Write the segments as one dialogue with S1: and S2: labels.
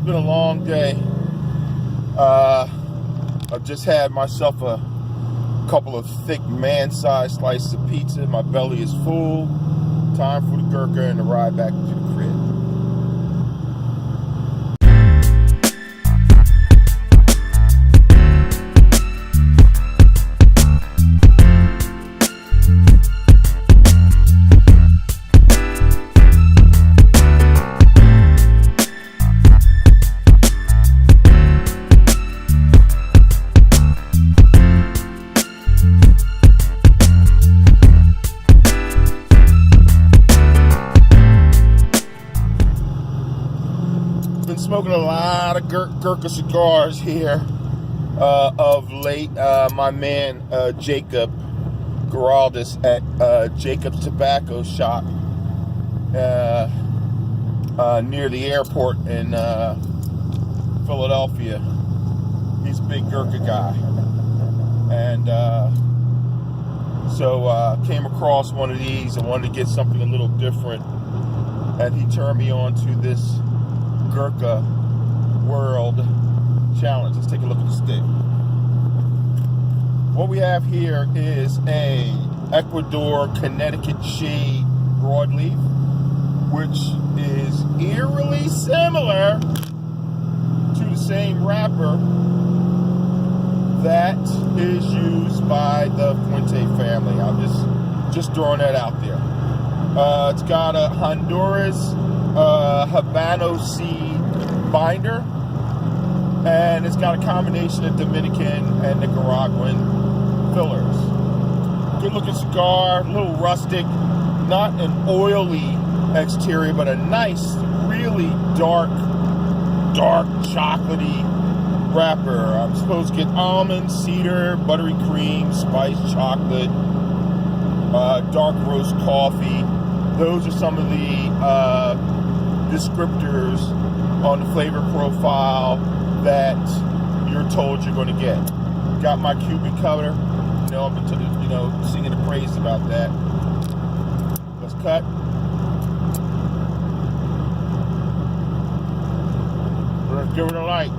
S1: It's been a long day. I've just had myself a couple of thick man-sized slices of pizza. My belly is full. Time for the Gurkha and the ride back to the crib. Been smoking a lot of Gurkha cigars here of late. My man Jacoub Geraldus at Jacob's Tobacco Shop near the airport in Philadelphia. He's a big Gurkha guy, and so came across one of these and wanted to get something a little different, and he turned me on to this Gurkha World Challenge. Let's take a look at the stick. What we have here is a Ecuador Connecticut shade broadleaf, which is eerily similar to the same wrapper that is used by the Fuente family. I'm just throwing that out there. It's got a Honduras Habano seed binder, and it's got a combination of Dominican and Nicaraguan fillers. Good looking cigar, a little rustic, not an oily exterior, but a nice, really dark chocolatey wrapper. I'm supposed to get almond, cedar, buttery cream, spiced chocolate, dark roast coffee. Those are some of the descriptors on the flavor profile that you're told you're going to get. Got my cubic color. I've been singing the praise about that. Let's cut. Let's give it a light.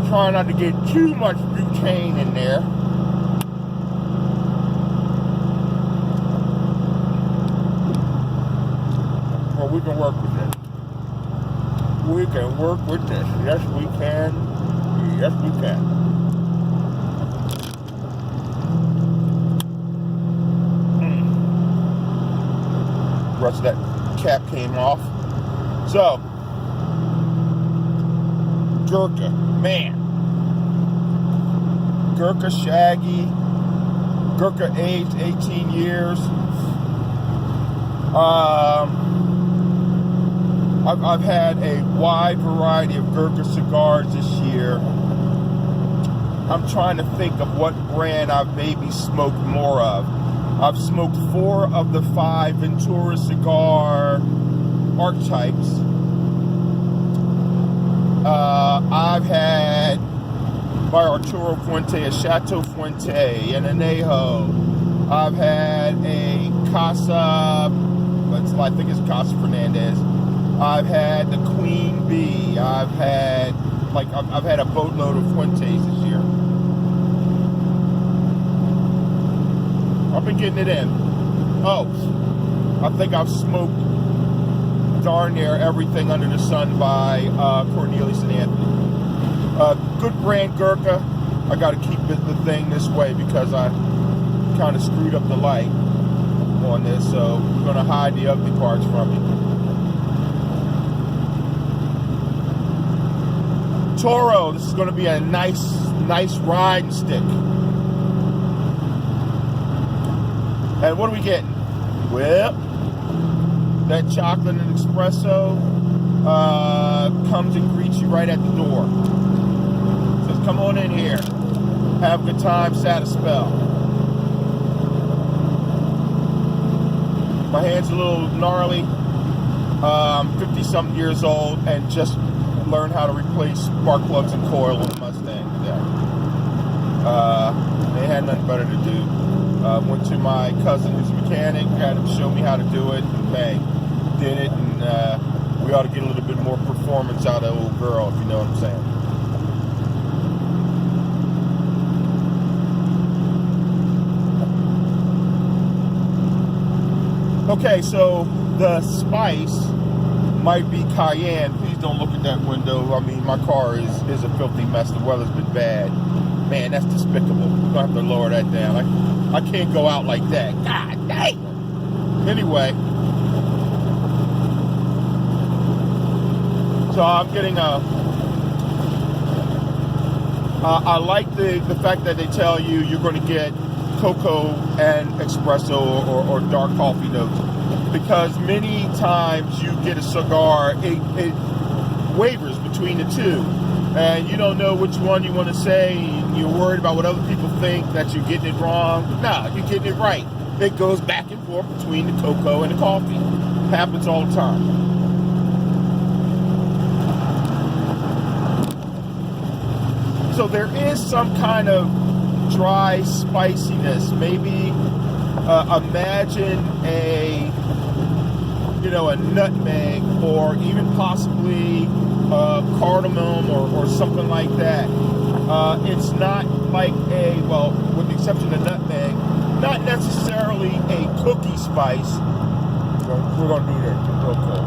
S1: Trying not to get too much butane in there. Well, we can work with this. We can work with this. Yes, we can. Yes, we can. The rest of that cap came off. So, Gurkha, man. Gurkha Shaggy, Gurkha aged 18 years. I've had a wide variety of Gurkha cigars this year. I'm trying to think of what brand I've maybe smoked more of. I've smoked 4 of the 5 Ventura cigar archetypes. I've had by Arturo Fuente, a Chateau Fuente, and an Anejo. I've had a Casa, I think it's Casa Fernandez. I've had the Queen Bee. I've had a boatload of Fuentes this year. I've been getting it in. Oh, I think I've smoked darn near everything under the sun by Cornelius and Anthony. Good brand Gurkha. I got to keep the thing this way because I kind of screwed up the light on this, so we're going to hide the ugly parts from you. Toro, this is going to be a nice riding stick. And what are we getting? Well, that chocolate and espresso comes and greets you right at the door. Says, come on in here. Have a good time, sat a spell. My hand's a little gnarly. I'm 50-something years old and just learn how to replace spark plugs and coil on the Mustang today. They had nothing better to do. Went to my cousin who's a mechanic, had him show me how to do it, and bang, did it, and we ought to get a little bit more performance out of the old girl, if you know what I'm saying. Okay, so the spice might be cayenne. Please don't look at that window. I mean, my car is a filthy mess. The weather's been bad. Man, that's despicable. We're gonna have to lower that down. I can't go out like that. God dang. Anyway, so I'm getting I like the fact that they tell you you're going to get cocoa and espresso or dark coffee notes, because many times you get a cigar, it wavers between the two, and you don't know which one you want to say. You're worried about what other people think, that you're getting it wrong. No, you're getting it right. It goes back and forth between the cocoa and the coffee. It happens all the time. So there is some kind of dry spiciness. Maybe imagine a nutmeg, or even possibly cardamom or something like that. It's not like with the exception of nutmeg, not necessarily a cookie spice. We're going to do that.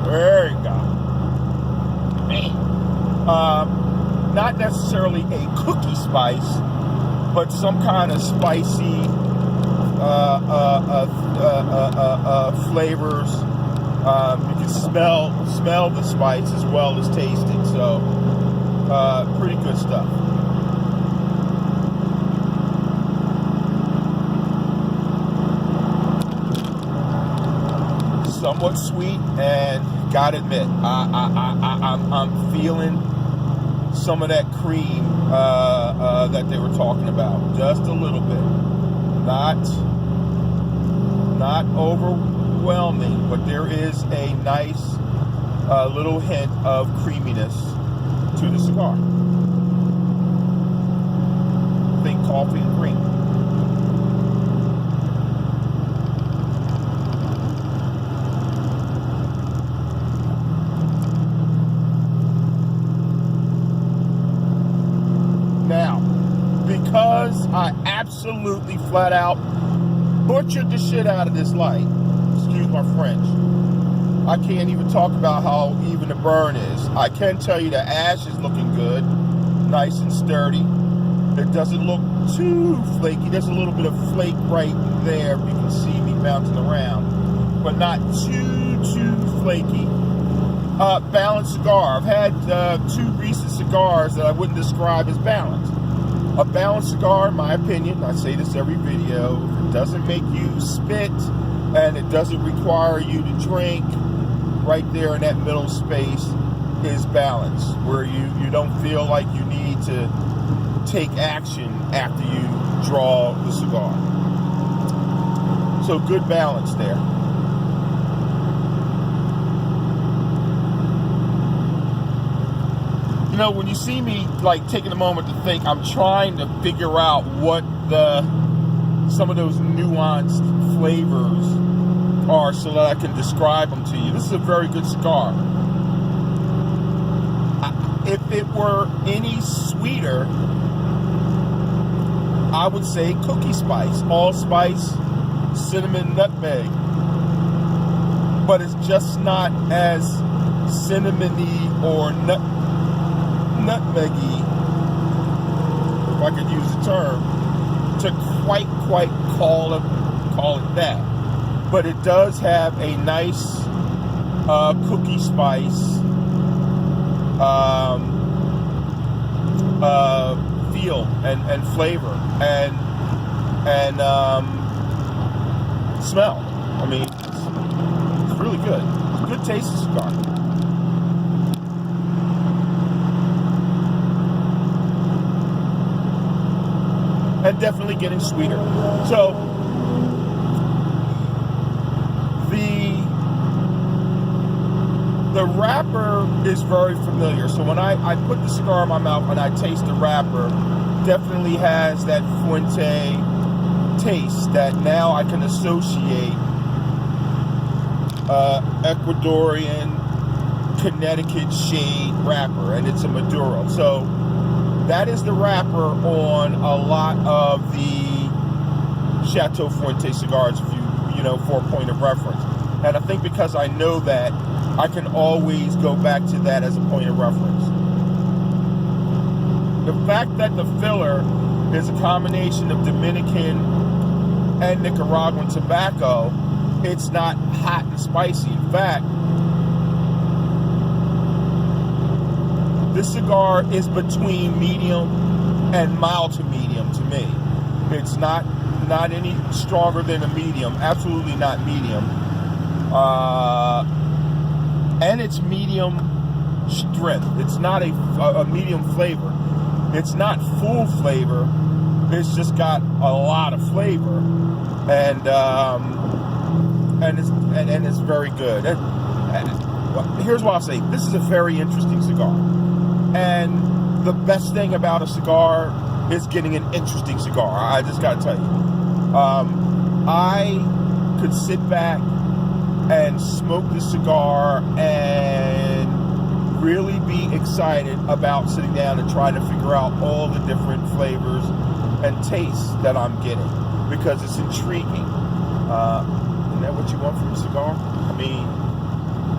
S1: There you go. Not necessarily a cookie spice, but some kind of spicy flavors. You can smell the spice as well as taste it. So pretty good stuff. Somewhat sweet, and gotta admit, I'm feeling some of that cream that they were talking about, just a little bit. Not overwhelming, but there is a nice little hint of creaminess to the cigar. Think coffee and cream. Because I absolutely flat out butchered the shit out of this light, excuse my French, I can't even talk about how even the burn is. I can tell you the ash is looking good, nice and sturdy. It doesn't look too flaky. There's a little bit of flake right there. You can see me bouncing around, but not too flaky. Balanced cigar. I've had two recent cigars that I wouldn't describe as balanced. A balanced cigar, in my opinion, I say this every video, if it doesn't make you spit and it doesn't require you to drink, right there in that middle space is balance, where you don't feel like you need to take action after you draw the cigar. So good balance there. You know, when you see me like taking a moment to think, I'm trying to figure out what some of those nuanced flavors are so that I can describe them to you. This is a very good cigar. If it were any sweeter, I would say cookie spice, allspice, cinnamon, nutmeg. But it's just not as cinnamony or nutmeggy, if I could use the term, to quite call it that. But it does have a nice cookie spice feel and flavor and smell. I mean, it's really good. It's a good tasting cigar. And definitely getting sweeter. So The wrapper is very familiar. So when I put the cigar in my mouth and I taste the wrapper, definitely has that Fuente taste that now I can associate Ecuadorian Connecticut shade wrapper, and it's a Maduro. So that is the wrapper on a lot of the Chateau Fuente cigars, if you know, for a point of reference. And I think because I know that, I can always go back to that as a point of reference. The fact that the filler is a combination of Dominican and Nicaraguan tobacco, it's not hot and spicy. In fact, this cigar is between medium and mild to medium to me. It's not any stronger than a medium. Absolutely not medium. And it's medium strength. It's not a medium flavor. It's not full flavor. It's just got a lot of flavor, and it's very good. And here's what I'll say: this is a very interesting cigar, and the best thing about a cigar is getting an interesting cigar. I just got to tell you, I could sit back and smoke the cigar and really be excited about sitting down and trying to figure out all the different flavors and tastes that I'm getting, because it's intriguing. Isn't that what you want from a cigar? I mean,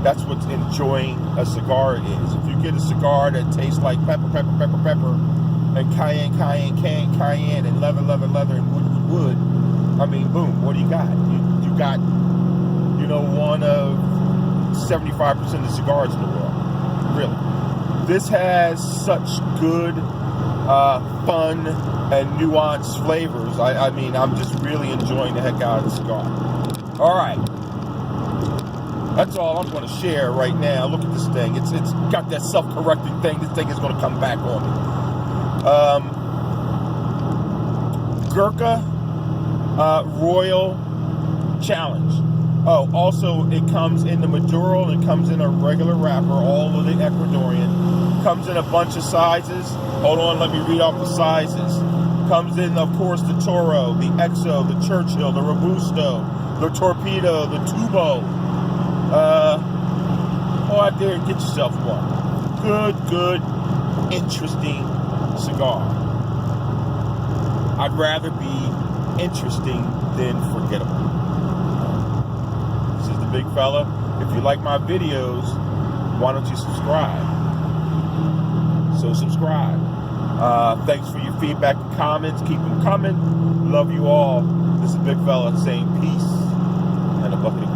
S1: that's what enjoying a cigar is. If you get a cigar that tastes like pepper, and cayenne, and leather, and wood, I mean, boom, what do you got? You got, you know, one of 75% of the cigars in the world. Really. This has such good, fun, and nuanced flavors. I mean, I'm just really enjoying the heck out of the cigar. All right. That's all I'm going to share right now. Look at this thing. It's got that self-correcting thing. This thing is going to come back on me. Gurkha Royal Challenge. Oh, also, it comes in the Maduro, and it comes in a regular wrapper, all of the Ecuadorian. Comes in a bunch of sizes. Hold on, let me read off the sizes. Comes in, of course, the Toro, the Exo, the Churchill, the Robusto, the Torpedo, the Tubo. Go out there and get yourself one. Good, interesting cigar. I'd rather be interesting than forgettable. This is the big fella. If you like my videos, why don't you subscribe? So subscribe. Thanks for your feedback and comments. Keep them coming. Love you all. This is Big Fella saying peace and a bucket of